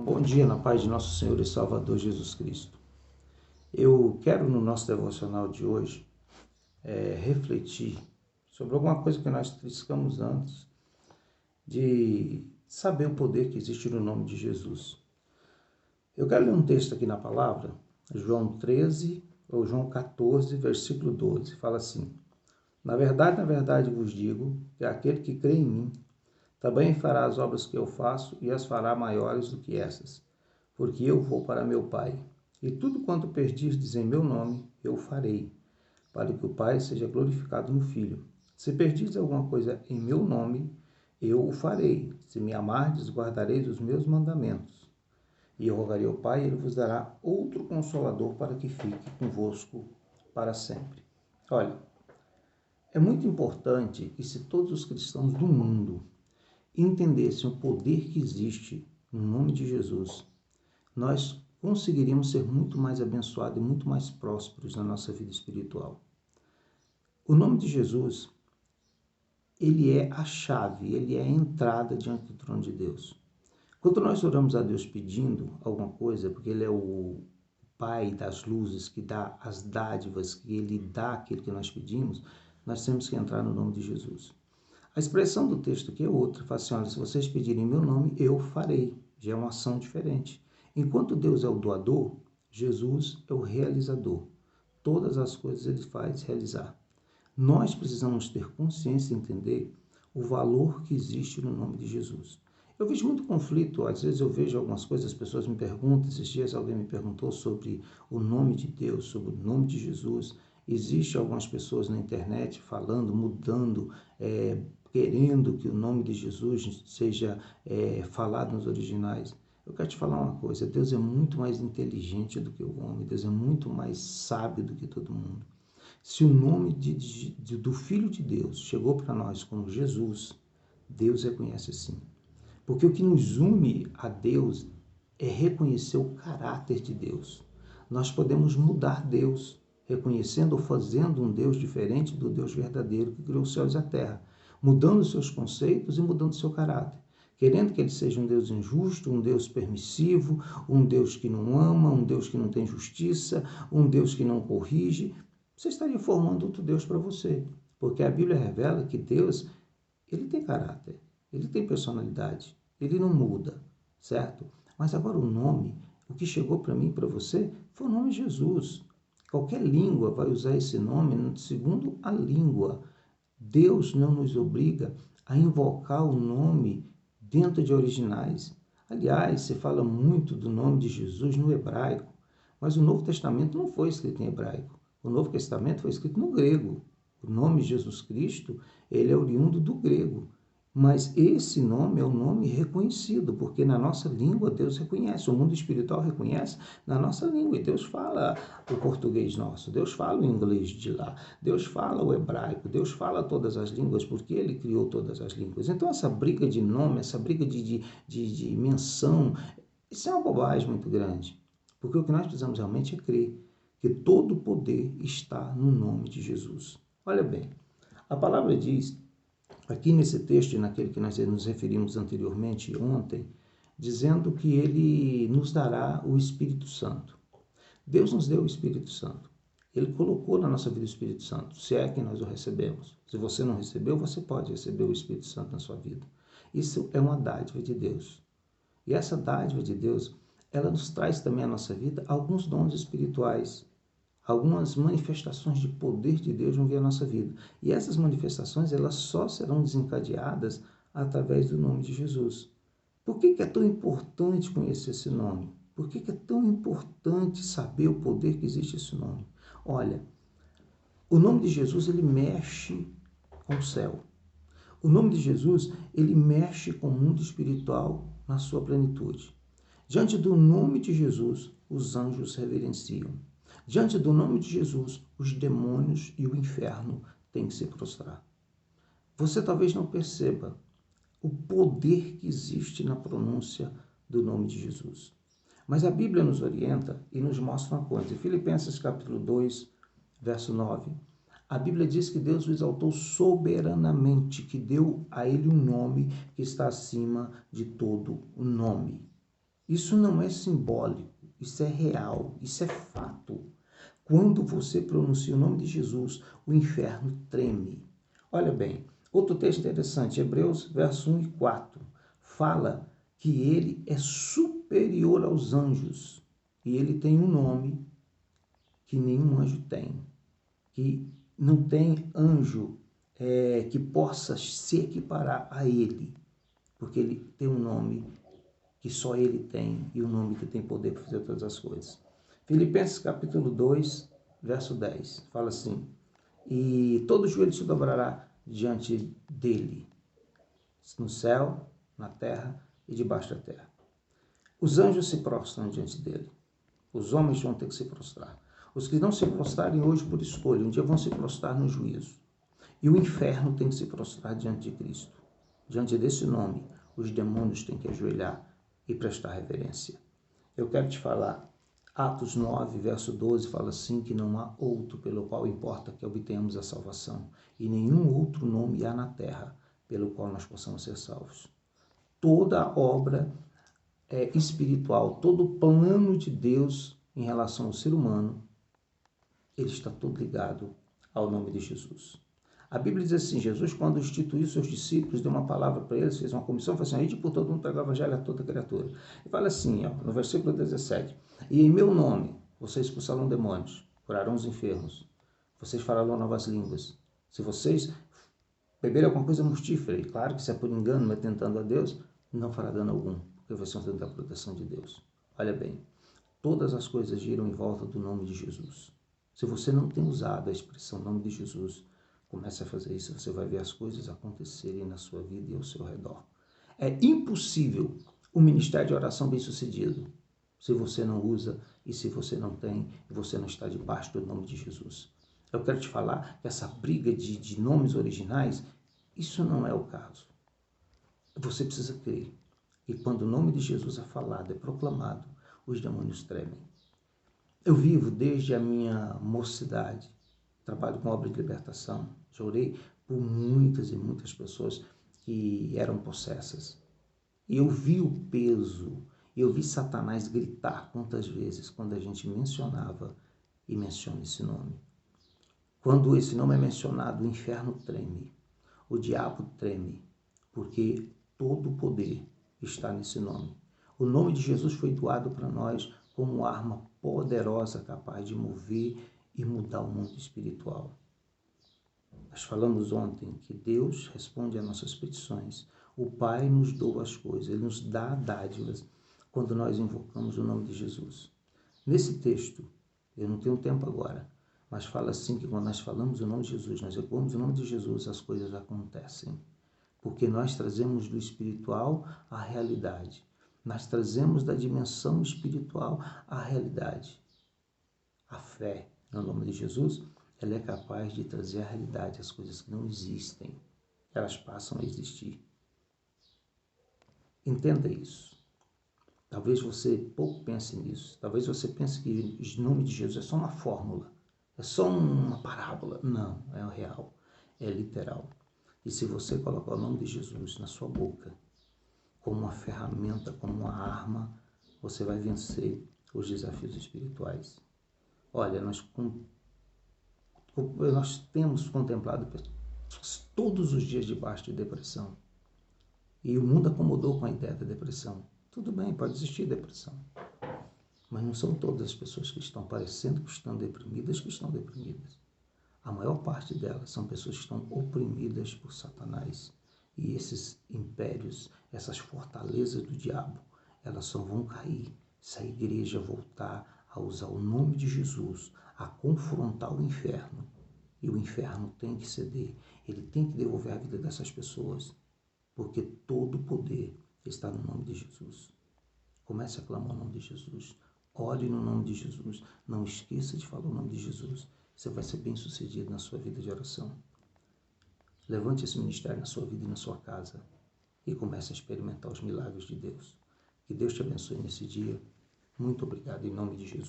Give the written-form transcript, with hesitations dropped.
Bom dia, na paz de nosso Senhor e Salvador Jesus Cristo. Eu quero, no nosso devocional de hoje, refletir sobre alguma coisa que nós triscamos antes, de saber o poder que existe no nome de Jesus. Eu quero ler um texto aqui na palavra, João 13, ou João 14, versículo 12, fala assim: na verdade vos digo que aquele que crê em mim, também fará as obras que eu faço e as fará maiores do que essas, porque eu vou para meu Pai. E tudo quanto perdirdes em meu nome, eu farei, para que o Pai seja glorificado no Filho. Se perdirdes alguma coisa em meu nome, eu o farei. Se me amardes, guardareis os meus mandamentos. E eu rogarei ao Pai, e ele vos dará outro Consolador para que fique convosco para sempre. Olha, é muito importante que se todos os cristãos do mundo entendessem o poder que existe no nome de Jesus, nós conseguiríamos ser muito mais abençoados e muito mais prósperos na nossa vida espiritual. O nome de Jesus, ele é a chave, ele é a entrada diante do trono de Deus. Quando nós oramos a Deus pedindo alguma coisa, porque ele é o Pai das luzes, que dá as dádivas, que ele dá aquilo que nós pedimos, nós temos que entrar no nome de Jesus. A expressão do texto aqui é outra, fala assim: olha, se vocês pedirem meu nome, eu farei. Já é uma ação diferente. Enquanto Deus é o doador, Jesus é o realizador. Todas as coisas ele faz realizar. Nós precisamos ter consciência e entender o valor que existe no nome de Jesus. Eu vejo muito conflito, às vezes eu vejo algumas coisas, as pessoas me perguntam, esses dias alguém me perguntou sobre o nome de Deus, sobre o nome de Jesus. Existem algumas pessoas na internet falando, mudando, querendo que o nome de Jesus seja falado nos originais. Eu quero te falar uma coisa: Deus é muito mais inteligente do que o homem, Deus é muito mais sábio do que todo mundo. Se o nome do Filho de Deus chegou para nós como Jesus, Deus reconhece sim. Porque o que nos une a Deus é reconhecer o caráter de Deus. Nós podemos mudar Deus, reconhecendo ou fazendo um Deus diferente do Deus verdadeiro que criou os céus e a terra, mudando seus conceitos e mudando seu caráter, querendo que ele seja um Deus injusto, um Deus permissivo, um Deus que não ama, um Deus que não tem justiça, um Deus que não corrige. Você estaria formando outro Deus para você, porque a Bíblia revela que Deus, ele tem caráter, ele tem personalidade, ele não muda, certo? Mas agora o nome, o que chegou para mim e para você, foi o nome Jesus. Qualquer língua vai usar esse nome segundo a língua. Deus não nos obriga a invocar o nome dentro de originais. Aliás, se fala muito do nome de Jesus no hebraico, mas o Novo Testamento não foi escrito em hebraico. O Novo Testamento foi escrito no grego. O nome Jesus Cristo, ele é oriundo do grego. Mas esse nome é um nome reconhecido, porque na nossa língua Deus reconhece, o mundo espiritual reconhece na nossa língua. E Deus fala o português nosso, Deus fala o inglês de lá, Deus fala o hebraico, Deus fala todas as línguas, porque Ele criou todas as línguas. Então essa briga de nome, essa briga de menção, isso é uma bobagem muito grande. Porque o que nós precisamos realmente é crer que todo o poder está no nome de Jesus. Olha bem, a palavra diz aqui nesse texto e naquele que nós nos referimos anteriormente, ontem, dizendo que ele nos dará o Espírito Santo. Deus nos deu o Espírito Santo. Ele colocou na nossa vida o Espírito Santo, se é que nós o recebemos. Se você não recebeu, você pode receber o Espírito Santo na sua vida. Isso é uma dádiva de Deus. E essa dádiva de Deus, ela nos traz também à nossa vida alguns dons espirituais, algumas manifestações de poder de Deus vão vir à nossa vida. E essas manifestações, elas só serão desencadeadas através do nome de Jesus. Por que é tão importante conhecer esse nome? Por que é tão importante saber o poder que existe nesse nome? Olha, o nome de Jesus, ele mexe com o céu. O nome de Jesus, ele mexe com o mundo espiritual na sua plenitude. Diante do nome de Jesus, os anjos reverenciam. Diante do nome de Jesus, os demônios e o inferno têm que se prostrar. Você talvez não perceba o poder que existe na pronúncia do nome de Jesus. Mas a Bíblia nos orienta e nos mostra uma coisa. Em Filipenses capítulo 2, verso 9, a Bíblia diz que Deus o exaltou soberanamente, que deu a ele um nome que está acima de todo o nome. Isso não é simbólico, isso é real, isso é fato. Quando você pronuncia o nome de Jesus, o inferno treme. Olha bem, outro texto interessante, Hebreus, verso 1 e 4, fala que ele é superior aos anjos e ele tem um nome que nenhum anjo tem, que não tem anjo que possa se equiparar a ele, porque ele tem um nome que só ele tem e um nome que tem poder para fazer todas as coisas. Filipenses capítulo 2, verso 10, fala assim, e todo joelho se dobrará diante dele, no céu, na terra e debaixo da terra. Os anjos se prostram diante dele. Os homens vão ter que se prostrar. Os que não se prostrarem hoje por escolha, um dia vão se prostrar no juízo. E o inferno tem que se prostrar diante de Cristo. Diante desse nome, os demônios têm que ajoelhar e prestar reverência. Eu quero te falar, Atos 9, verso 12, fala assim, que não há outro pelo qual importa que obtenhamos a salvação, e nenhum outro nome há na terra pelo qual nós possamos ser salvos. Toda a obra espiritual, todo o plano de Deus em relação ao ser humano, ele está todo ligado ao nome de Jesus. A Bíblia diz assim, Jesus, quando instituiu seus discípulos, deu uma palavra para eles, fez uma comissão, falou assim, ide por todo mundo pregar o evangelho a toda criatura. E fala assim, no versículo 17, e em meu nome, vocês expulsarão demônios, curarão os enfermos, vocês falarão novas línguas. Se vocês beberem alguma coisa mortífera, e claro que se é por engano, mas tentando a Deus, não fará dano algum, porque vocês vão ter a proteção de Deus. Olha bem, todas as coisas giram em volta do nome de Jesus. Se você não tem usado a expressão nome de Jesus, comece a fazer isso, você vai ver as coisas acontecerem na sua vida e ao seu redor. É impossível um ministério de oração bem-sucedido se você não usa e se você não tem e você não está debaixo do nome de Jesus. Eu quero te falar que essa briga de nomes originais, isso não é o caso. Você precisa crer. E quando o nome de Jesus é falado, é proclamado, os demônios tremem. Eu vivo desde a minha mocidade, trabalho com obra de libertação, já orei por muitas e muitas pessoas que eram possessas. E eu vi o peso, eu vi Satanás gritar quantas vezes quando a gente mencionava e menciona esse nome. Quando esse nome é mencionado, o inferno treme, o diabo treme, porque todo o poder está nesse nome. O nome de Jesus foi doado para nós como arma poderosa capaz de mover e mudar o mundo espiritual. Nós falamos ontem que Deus responde às nossas petições. O Pai nos doa as coisas, Ele nos dá dádivas quando nós invocamos o nome de Jesus. Nesse texto, eu não tenho tempo agora, mas fala assim que quando nós falamos o nome de Jesus, nós ecoamos o nome de Jesus, as coisas acontecem. Porque nós trazemos do espiritual à realidade. Nós trazemos da dimensão espiritual à realidade. A fé, no nome de Jesus, ela é capaz de trazer à realidade as coisas que não existem. Elas passam a existir. Entenda isso. Talvez você pouco pense nisso. Talvez você pense que o nome de Jesus é só uma fórmula. É só uma parábola. Não, é real. É literal. E se você colocar o nome de Jesus na sua boca, como uma ferramenta, como uma arma, você vai vencer os desafios espirituais. Olha, nós temos contemplado pessoas todos os dias debaixo de depressão. E o mundo acomodou com a ideia da depressão. Tudo bem, pode existir depressão. Mas não são todas as pessoas que estão parecendo que estão deprimidas que estão deprimidas. A maior parte delas são pessoas que estão oprimidas por Satanás. E esses impérios, essas fortalezas do diabo, elas só vão cair se a igreja voltar a usar o nome de Jesus, a confrontar o inferno. E o inferno tem que ceder, ele tem que devolver a vida dessas pessoas, porque todo o poder está no nome de Jesus. Comece a clamar o nome de Jesus, ore no nome de Jesus, não esqueça de falar o nome de Jesus. Você vai ser bem sucedido na sua vida de oração. Levante esse ministério na sua vida e na sua casa e comece a experimentar os milagres de Deus. Que Deus te abençoe nesse dia. Muito obrigado em nome de Jesus.